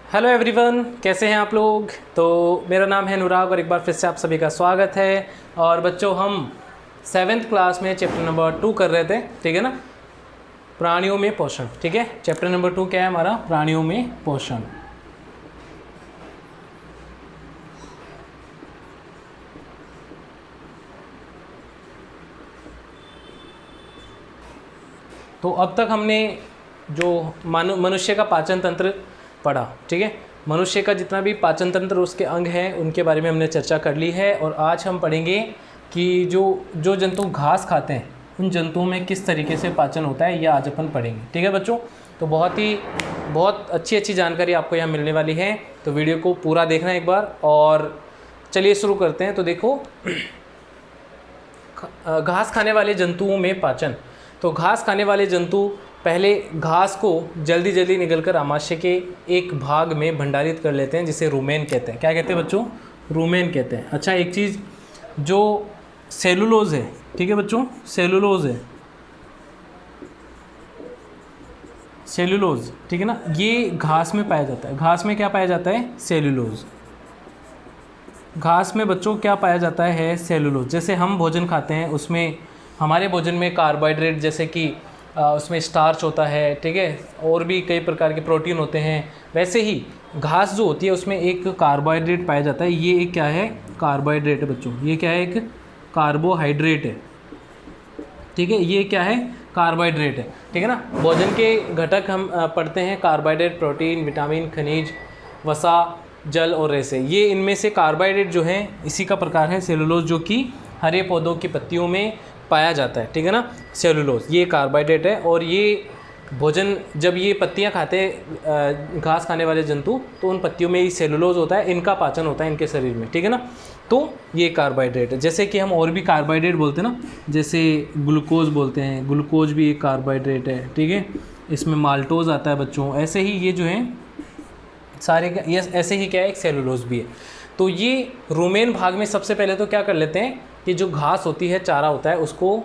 Hello everyone, कैसे हैं आप लोग। तो मेरा नाम है अनुराग और एक बार फिर से आप सभी का स्वागत है। और बच्चों, हम 7th क्लास में चैप्टर नंबर 2 कर रहे थे, ठीक है ना, प्राणियों में पोषण। ठीक है, चैप्टर नंबर 2 क्या है हमारा? प्राणियों में पोषण। तो अब तक हमने जो मनुष्य का पाचन तंत्र पढ़ा, ठीक है, मनुष्य का जितना भी पाचन तंत्र उसके अंग हैं उनके बारे में हमने चर्चा कर ली है। और आज हम पढ़ेंगे कि जो जंतु घास खाते हैं उन जंतुओं में किस तरीके से पाचन होता है, यह आज अपन पढ़ेंगे। ठीक है बच्चों, तो बहुत अच्छी जानकारी आपको यहाँ मिलने वाली है। तो वीडियो को पूरा देखना एक बार। और चलिए शुरू करते हैं। तो देखो, घास खाने वाले जंतुओं में पाचन। तो घास खाने वाले जंतु पहले घास को जल्दी निगलकर आमाशय के एक भाग में भंडारित कर लेते हैं, जिसे रूमेन कहते हैं। क्या कहते हैं बच्चों? रूमेन कहते हैं। अच्छा, एक चीज़ जो सेलुलोज है, ठीक है बच्चों, सेलुलोज है, सेलुलोज, ठीक है ना, ये घास में पाया जाता है। घास में क्या पाया जाता है? सेलुलोज। घास में बच्चों क्या पाया जाता है? सेलुलोज। जैसे हम भोजन खाते हैं उसमें हमारे भोजन में कार्बोहाइड्रेट, जैसे कि उसमें स्टार्च होता है, ठीक है, और भी कई प्रकार के प्रोटीन होते हैं, वैसे ही घास जो होती है उसमें एक कार्बोहाइड्रेट पाया जाता है। ये एक क्या है? कार्बोहाइड्रेट है बच्चों। ये क्या है? एक कार्बोहाइड्रेट है, ठीक है, ये क्या है? कार्बोहाइड्रेट है, ठीक है ना। भोजन के घटक हम पढ़ते हैं: कार्बोहाइड्रेट, प्रोटीन, विटामिन, खनिज, वसा, जल और रेसे। ये इनमें से कार्बोहाइड्रेट जो है इसी का प्रकार है सेलुलोज, जो कि हरे पौधों की पत्तियों में पाया जाता है, ठीक है ना। सेलुलोज ये कार्बोहाइड्रेट है। और ये भोजन, जब ये पत्तियां खाते हैं घास खाने वाले जंतु, तो उन पत्तियों में ही सेलुलोज होता है, इनका पाचन होता है इनके शरीर में, ठीक है ना। तो ये कार्बोहाइड्रेट है। जैसे कि हम और भी कार्बोहाइड्रेट बोलते हैं ना, जैसे ग्लूकोज बोलते हैं, ग्लूकोज भी एक कार्बोहाइड्रेट है, ठीक है। इसमें माल्टोज आता है बच्चों। ऐसे ही ये जो है सारे, ये ऐसे ही क्या है, एक सेलुलोज भी है। तो ये रूमेन भाग में सबसे पहले तो क्या कर लेते हैं कि जो घास होती है, चारा होता है, उसको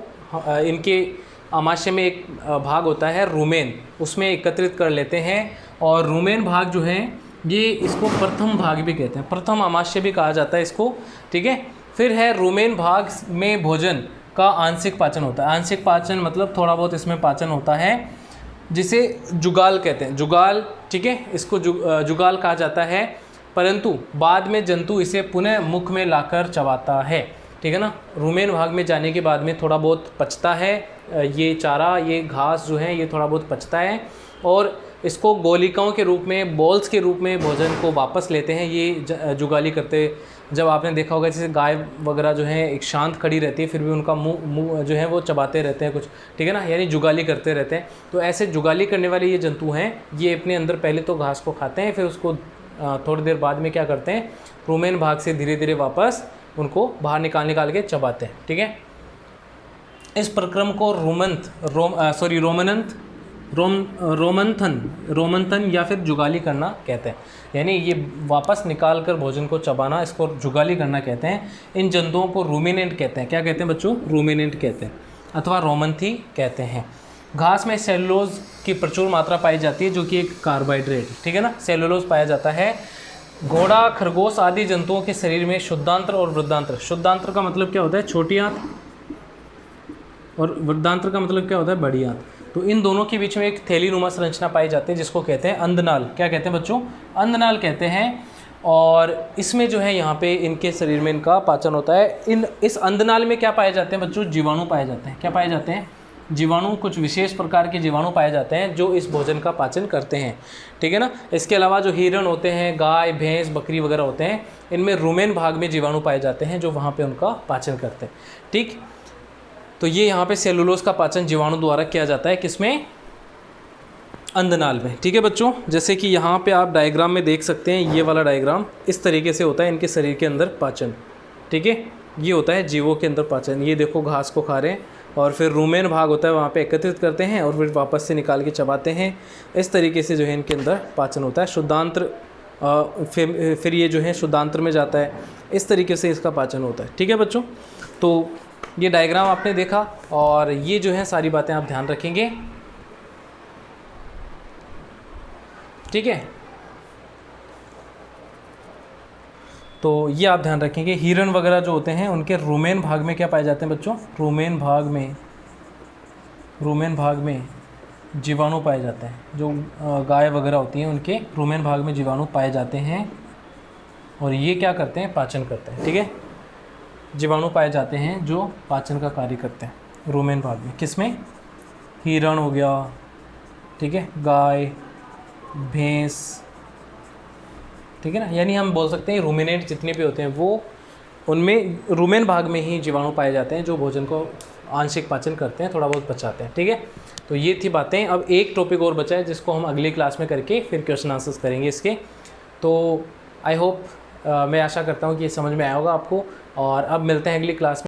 इनके आमाशय में एक भाग होता है रूमेन, उसमें एकत्रित कर लेते हैं। और रूमेन भाग जो है ये, इसको प्रथम भाग भी कहते हैं, प्रथम आमाशय भी कहा जाता है इसको, ठीक है। फिर है रूमेन भाग में भोजन का आंशिक पाचन होता है। आंशिक पाचन मतलब थोड़ा बहुत इसमें पाचन होता है, जिसे जुगाल कहते हैं, जुगाल, ठीक है, इसको जुगाल कहा जाता है। परंतु बाद में जंतु इसे पुनः मुख में लाकर चबाता है, ठीक है ना। रूमेन भाग में जाने के बाद में थोड़ा बहुत पचता है ये चारा, ये घास जो है ये थोड़ा बहुत पचता है, और इसको गोलिकाओं के रूप में, बॉल्स के रूप में भोजन को वापस लेते हैं ये जुगाली करते। जब आपने देखा होगा जैसे गाय वगैरह जो है एक शांत खड़ी रहती है, फिर भी उनका मुंह जो है वो चबाते रहते हैं कुछ, ठीक है ना, यानी जुगाली करते रहते हैं। तो ऐसे जुगाली करने वाले ये जंतु हैं, ये अपने अंदर पहले तो घास को खाते हैं, फिर उसको थोड़ी देर बाद में क्या करते हैं, रूमेन भाग से धीरे धीरे वापस उनको बाहर निकाल के चबाते हैं, ठीक है। इस प्रक्रम को रोमंथन या फिर जुगाली करना कहते हैं। यानी ये वापस निकाल कर भोजन को चबाना, इसको जुगाली करना कहते हैं। इन जंतुओं को रूमिनेंट कहते हैं। क्या कहते हैं बच्चों? रूमिनेंट कहते हैं, अथवा रोमंथी कहते हैं। घास में सेलुलोज की प्रचुर मात्रा पाई जाती है, जो कि एक कार्बोहाइड्रेट, ठीक है ना, सेलुलोज पाया जाता है। घोड़ा, खरगोश आदि जंतुओं के शरीर में शुद्धांत्र और वृद्धांत्र, शुद्धांत्र का मतलब क्या होता है? छोटी आंत, और वृद्धांत्र का मतलब क्या होता है? बड़ी आंत। तो इन दोनों के बीच में एक थैलीनुमा संरचना पाई जाती है, जिसको कहते हैं अंधनाल। क्या कहते हैं बच्चों? अंधनाल कहते हैं। और इसमें जो है यहाँ पे इनके शरीर में इनका पाचन होता है। इस अंधनाल में क्या पाए जाते हैं बच्चों? जीवाणु पाए जाते हैं। क्या पाए जाते हैं? जीवाणु। कुछ विशेष प्रकार के जीवाणु पाए जाते हैं जो इस भोजन का पाचन करते हैं, ठीक है ना। इसके अलावा जो हिरण होते हैं, गाय, भैंस, बकरी वगैरह होते हैं, इनमें रूमेन भाग में जीवाणु पाए जाते हैं जो वहाँ पे उनका पाचन करते हैं, ठीक। तो ये यहाँ पे सेलुलोज का पाचन जीवाणु द्वारा किया जाता है, किसमें? अंधनाल में, ठीक है बच्चों। जैसे कि यहाँ पे आप डायग्राम में देख सकते हैं, ये वाला डायग्राम इस तरीके से होता है इनके शरीर के अंदर पाचन, ठीक है। ये होता है जीवों के अंदर पाचन। ये देखो घास को खा रहे हैं, और फिर रूमेन भाग होता है, वहाँ पे एकत्रित करते हैं और फिर वापस से निकाल के चबाते हैं। इस तरीके से जो है इनके अंदर पाचन होता है। शुद्धांत्र, फिर ये जो है शुद्धांत्र में जाता है। इस तरीके से इसका पाचन होता है, ठीक है बच्चों। तो ये डायग्राम आपने देखा, और ये जो है सारी बातें आप ध्यान रखेंगे, ठीक है। तो ये आप ध्यान रखेंगे। हिरण वगैरह जो होते हैं उनके रूमेन भाग में क्या पाए जाते हैं बच्चों? रूमेन भाग में जीवाणु पाए जाते हैं। जो गाय वगैरह होती हैं उनके रूमेन भाग में जीवाणु पाए जाते हैं और ये क्या करते हैं? पाचन करते हैं। ठीक है, जीवाणु पाए जाते हैं जो पाचन का कार्य करते हैं रूमेन भाग में। किसमें? हिरण हो गया, ठीक है, गाय, भैंस, ठीक है ना। यानी हम बोल सकते हैं रूमिनेंट जितने भी होते हैं वो उनमें रूमेन भाग में ही जीवाणु पाए जाते हैं जो भोजन को आंशिक पाचन करते हैं, थोड़ा बहुत पचाते हैं। ठीक है, तो ये थी बातें। अब एक टॉपिक और बचा है जिसको हम अगली क्लास में करके फिर क्वेश्चन आंसर्स करेंगे इसके। तो आई होप मैं आशा करता हूँ कि ये समझ में आया होगा आपको। और अब मिलते हैं अगली क्लास में।